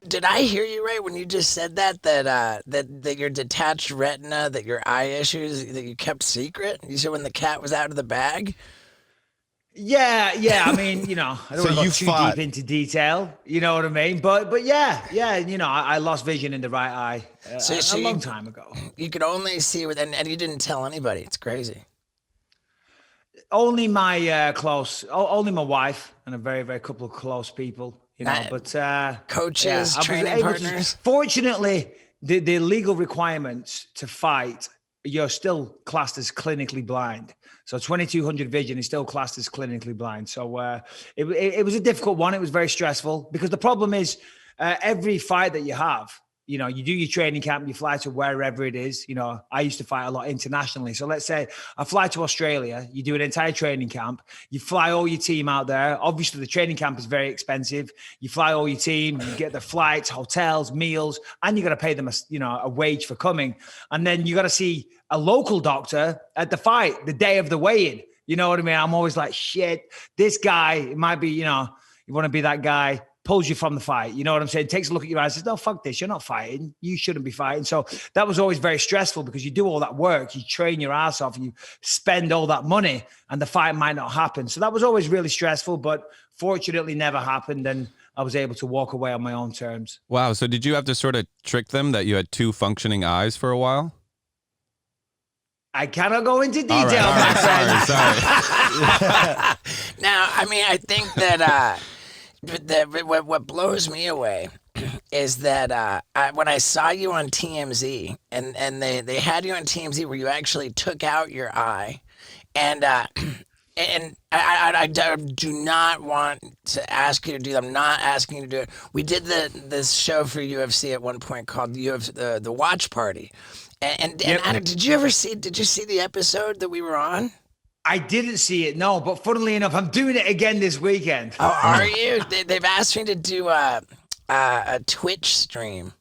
Did I hear you right when you just said that your detached retina, that your eye issues that you kept secret? You said when the cat was out of the bag. Yeah. I mean, I don't So want to go you too deep fought. into detail. You know what I mean? But yeah. I lost vision in the right eye So a so long you time ago. you could only see with and you didn't tell anybody. It's crazy. Only my only my wife and a very, very couple of close people. Not But yeah, coaches, I was training able to. partners. Fortunately, the legal requirements to fight, you're still classed as clinically blind. So 2200 vision is still classed as clinically blind. So it was a difficult one. It was very stressful because the problem is every fight that you have, you do your training camp, you fly to wherever it is. I used to fight a lot internationally. So let's say I fly to Australia, you do an entire training camp, you fly all your team out there. Obviously, the training camp is very expensive. You fly all your team, you get the flights, hotels, meals, and you got to pay them a wage for coming. And then you got to see a local doctor at the fight, the day of the weigh-in. You know what I mean? I'm always like, shit, this guy, it might be, you want to be that guy, pulls you from the fight. You know what I'm saying? Takes a look at your eyes, says, no, fuck this. You're not fighting. You shouldn't be fighting. So that was always very stressful because you do all that work, you train your ass off, and you spend all that money, and the fight might not happen. So that was always really stressful, but fortunately never happened. And I was able to walk away on my own terms. Wow. So did you have to sort of trick them that you had two functioning eyes for a while? I cannot go into detail, All right, my friend. sorry. Now, I mean, I think that what blows me away is that when I saw you on TMZ and they had you on TMZ where you actually took out your eye, and I do not want to ask you to do that. I'm not asking you to do it. We did this show for UFC at one point called the Watch Party, and Yep. Adam, did you see the episode that we were on? I didn't see it, no, but funnily enough, I'm doing it again this weekend. Oh, are you? They've asked me to do a Twitch stream.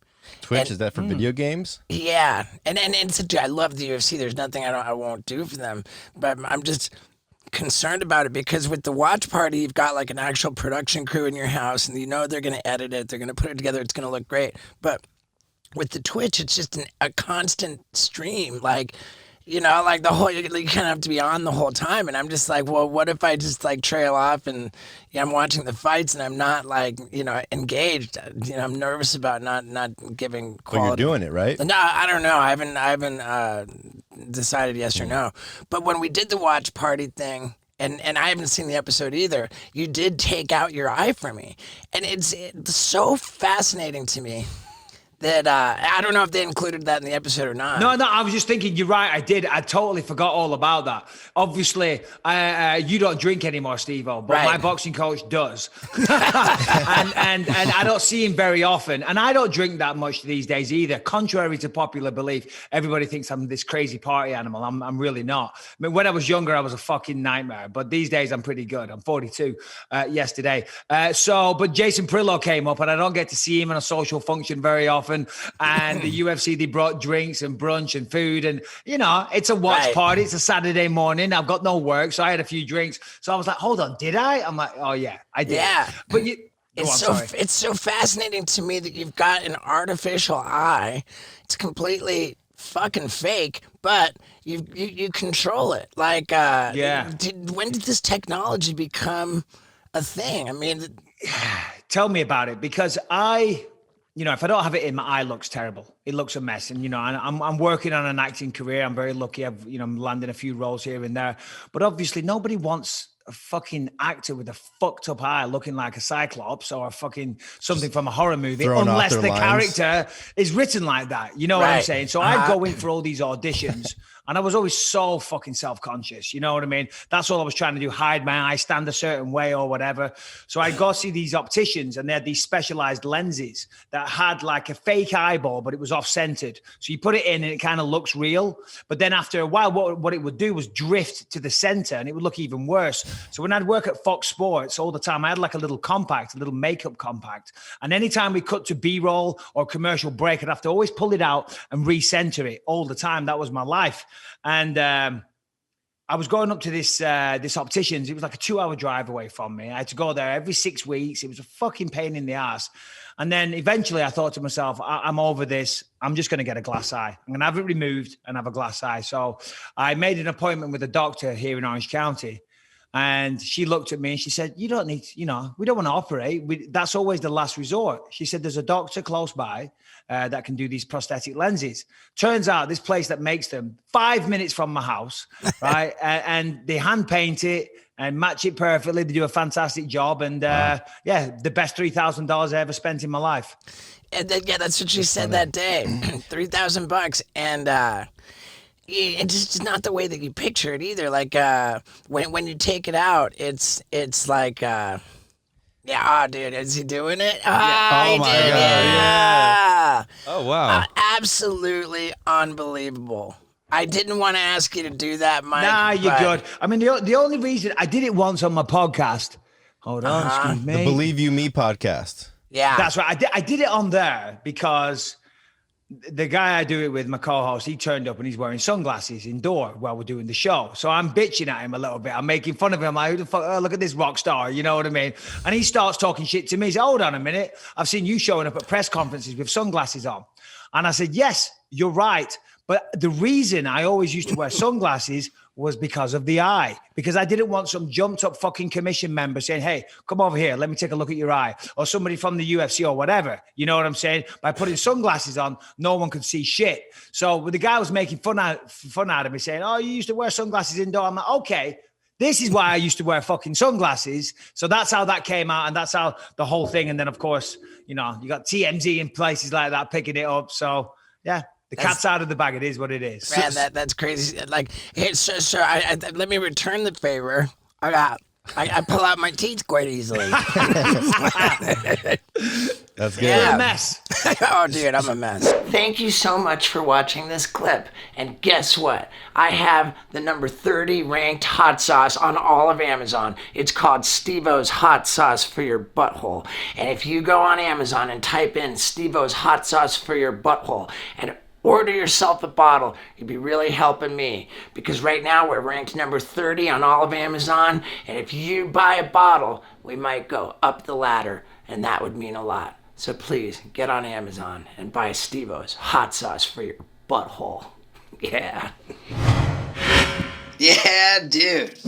Twitch, And- is that for video games? Yeah, and I love the UFC. There's nothing I won't do for them, but I'm just concerned about it because with the watch party, you've got like an actual production crew in your house, and they're going to edit it, they're going to put it together, it's going to look great. But with the Twitch, it's just a constant stream, like. Like the whole, you kind of have to be on the whole time. And I'm just like, well, what if I just like trail off and I'm watching the fights and I'm not like, engaged. I'm nervous about not giving But you're quality. doing it, right? No, I don't know. I haven't decided yes or no. But when we did the watch party thing, and I haven't seen the episode either, you did take out your eye from me. And it's so fascinating to me that I don't know if they included that in the episode or not. No, I was just thinking, you're right, I did. I totally forgot all about that. Obviously, you don't drink anymore, Steve-O, but Right. my boxing coach does. and I don't see him very often. And I don't drink that much these days either. Contrary to popular belief, everybody thinks I'm this crazy party animal. I'm really not. I mean, when I was younger, I was a fucking nightmare. But these days, I'm pretty good. I'm 42 yesterday. But Jason Prillo came up, and I don't get to see him in a social function very often. And the UFC, they brought drinks and brunch and food. And, it's a watch Right. party. It's a Saturday morning. I've got no work. So I had a few drinks. So I was like, hold on, did I? I'm like, oh, yeah, I did. Yeah. But you... Go It's on, so sorry. it's so fascinating to me that you've got an artificial eye. It's completely fucking fake, but you control it. Like, Yeah. when did this technology become a thing? I mean, Tell me about it, because if I don't have it in, my eye looks terrible. It looks a mess. And, I'm working on an acting career. I'm very lucky. I'm landing a few roles here and there. But obviously, nobody wants a fucking actor with a fucked up eye looking like a cyclops or a fucking something from a horror movie, throwing off unless their the lines. character is written like that. You know what I'm Right. saying? So I'd go in for all these auditions. And I was always so fucking self-conscious. You know what I mean? That's all I was trying to do, hide my eye, stand a certain way or whatever. So I'd go see these opticians, and they had these specialized lenses that had like a fake eyeball, but it was off-centered. So you put it in and it kind of looks real. But then after a while, what it would do was drift to the center, and it would look even worse. So when I'd work at Fox Sports all the time, I had like a little makeup compact. And anytime we cut to B-roll or commercial break, I'd have to always pull it out and recenter it all the time. That was my life. And I was going up to this optician's. It was like a 2-hour drive away from me. I had to go there every 6 weeks. It was a fucking pain in the ass. And then eventually I thought to myself, I'm over this. I'm just going to get a glass eye. I'm going to have it removed and have a glass eye. So I made an appointment with a doctor here in Orange County. And she looked at me and she said, you don't need, we don't want to operate. That's always the last resort. She said, there's a doctor close by that can do these prosthetic lenses. Turns out this place that makes them 5 minutes from my house, right? And they hand paint it and match it perfectly. They do a fantastic job. And the best $3,000 I ever spent in my life. And then, that's what she said that day. $3,000. And, it's just not the way that you picture it either. Like when you take it out, it's like dude, is he doing it? Oh my did, God, yeah. Oh wow. Absolutely unbelievable. I didn't want to ask you to do that, Mike. Nah, you're good. I mean, the only reason I did it once on my podcast. Hold on, excuse me. The Believe You Me podcast. Yeah, That's right. I did it on there because the guy I do it with, my co-host, he turned up and he's wearing sunglasses indoor while we're doing the show. So I'm bitching at him a little bit. I'm making fun of him. I'm like, who the fuck? Oh, look at this rock star. You know what I mean? And he starts talking shit to me. He said, hold on a minute. I've seen you showing up at press conferences with sunglasses on. And I said, yes, you're right. But the reason I always used to wear sunglasses was because of the eye, because I didn't want some jumped up fucking commission member saying, hey, come over here, let me take a look at your eye, or somebody from the UFC or whatever. You know what I'm saying? By putting sunglasses on, no one could see shit. So the guy was making fun out of me saying, oh, you used to wear sunglasses indoor. I'm like, okay, this is why I used to wear fucking sunglasses. So that's how that came out. And that's how the whole thing. And then of course, you got TMZ in places like that, picking it up. So yeah. The cat's out of the bag. It is what it is. Man, that's crazy. Like, hey, sir, let me return the favor. I pull out my teeth quite easily. That's good. You're a mess. Oh, dude, I'm a mess. Thank you so much for watching this clip. And guess what? I have the number 30 ranked hot sauce on all of Amazon. It's called Steve-O's Hot Sauce for Your Butthole. And if you go on Amazon and type in Steve-O's Hot Sauce for Your Butthole and order yourself a bottle, you'd be really helping me, because right now we're ranked number 30 on all of Amazon, and if you buy a bottle, we might go up the ladder, and that would mean a lot. So please get on Amazon and buy Steve-O's Hot Sauce for Your Butthole. Yeah. Yeah, dude.